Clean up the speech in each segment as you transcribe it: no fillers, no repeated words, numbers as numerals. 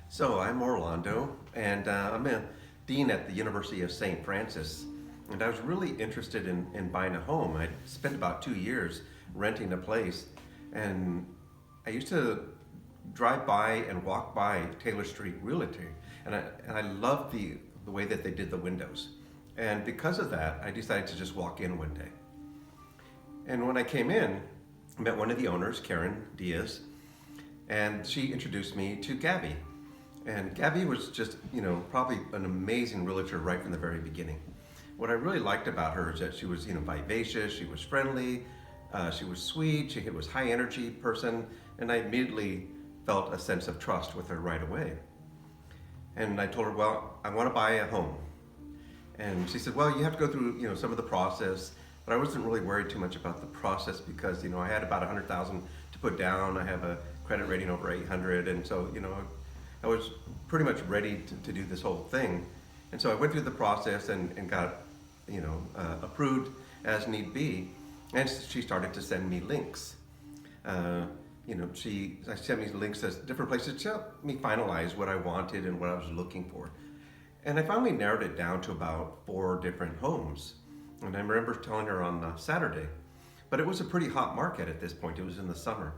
So I'm Orlando, and I'm a dean at the University of St. Francis. And I was really interested in buying a home. I spent about 2 years renting a place, and I used to drive by and walk by Taylor Street Realty, and I loved the way that they did the windows. And because of that, I decided to just walk in one day. And when I came in, I met one of the owners, Karen Diaz, and she introduced me to Gabby. And Gabby was just, probably an amazing realtor right from the very beginning. What I really liked about her is that she was, vivacious, she was friendly, she was sweet, she was high energy person, and I immediately felt a sense of trust with her right away. And I told her, well, I want to buy a home. And she said, well, you have to go through, some of the process. But I wasn't really worried too much about the process because, I had about 100,000 to put down. I have a credit rating over 800. And so, I was pretty much ready to do this whole thing. And so I went through the process and got, approved as need be. And she started to send me links. She sent me links to different places to help me finalize what I wanted and what I was looking for. And I finally narrowed it down to about 4 different homes. And I remember telling her on Saturday, but it was a pretty hot market at this point. It was in the summer.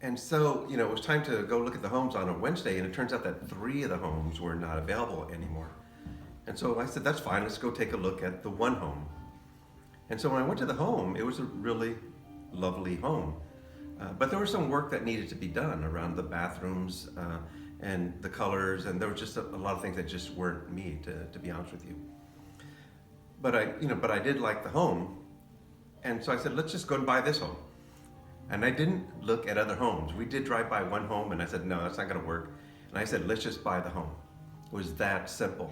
And so, it was time to go look at the homes on a Wednesday, and it turns out that 3 of the homes were not available anymore. And so I said, that's fine, let's go take a look at the one home. And so when I went to the home, it was a really lovely home. But there was some work that needed to be done around the bathrooms and the colors, and there was just a lot of things that just weren't me, to be honest with you. But I did like the home, and so I said, let's just go and buy this home. And I didn't look at other homes. We did drive by one home, and I said, no, that's not going to work. And I said, let's just buy the home. It was that simple.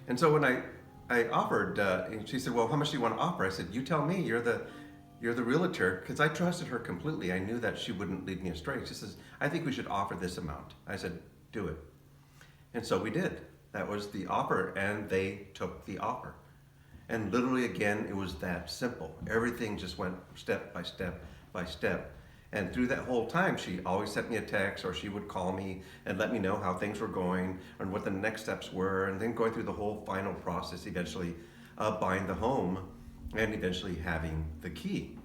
And so when I offered, and she said, well, how much do you want to offer? I said, you tell me. You're the realtor, because I trusted her completely. I knew that she wouldn't lead me astray. She says, I think we should offer this amount. I said, do it. And so we did. That was the offer, and they took the offer. And literally, again, it was that simple. Everything just went step by step by step. And through that whole time, she always sent me a text, or she would call me and let me know how things were going and what the next steps were, and then going through the whole final process, eventually buying the home and eventually having the key.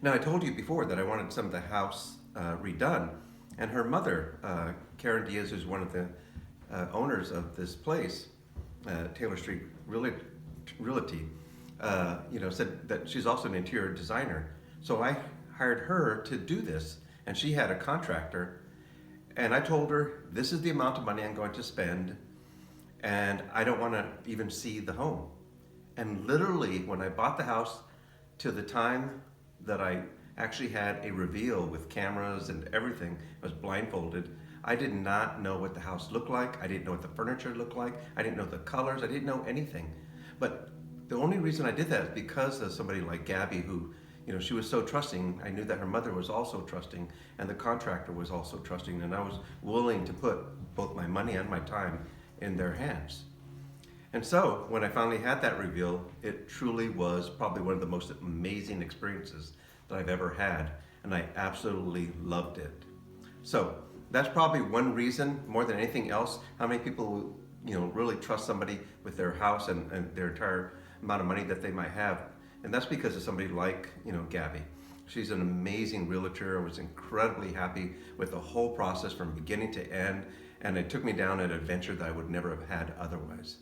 Now, I told you before that I wanted some of the house redone, and her mother, Karen Diaz, who's one of the owners of this place, Taylor Street Realty, said that she's also an interior designer. So I hired her to do this, and she had a contractor, and I told her, this is the amount of money I'm going to spend, and I don't want to even see the home. And literally, when I bought the house to the time that I actually had a reveal with cameras and everything, I was blindfolded. I did not know what the house looked like. I didn't know what the furniture looked like. I didn't know the colors. I didn't know anything. But the only reason I did that is because of somebody like Gabby, who, she was so trusting. I knew that her mother was also trusting, and the contractor was also trusting, and I was willing to put both my money and my time in their hands. And so when I finally had that reveal, it truly was probably one of the most amazing experiences that I've ever had, and I absolutely loved it. So that's probably one reason, more than anything else, how many people really trust somebody with their house and their entire amount of money that they might have. And that's because of somebody like, Gabby. She's an amazing realtor. I was incredibly happy with the whole process from beginning to end, and it took me down an adventure that I would never have had otherwise.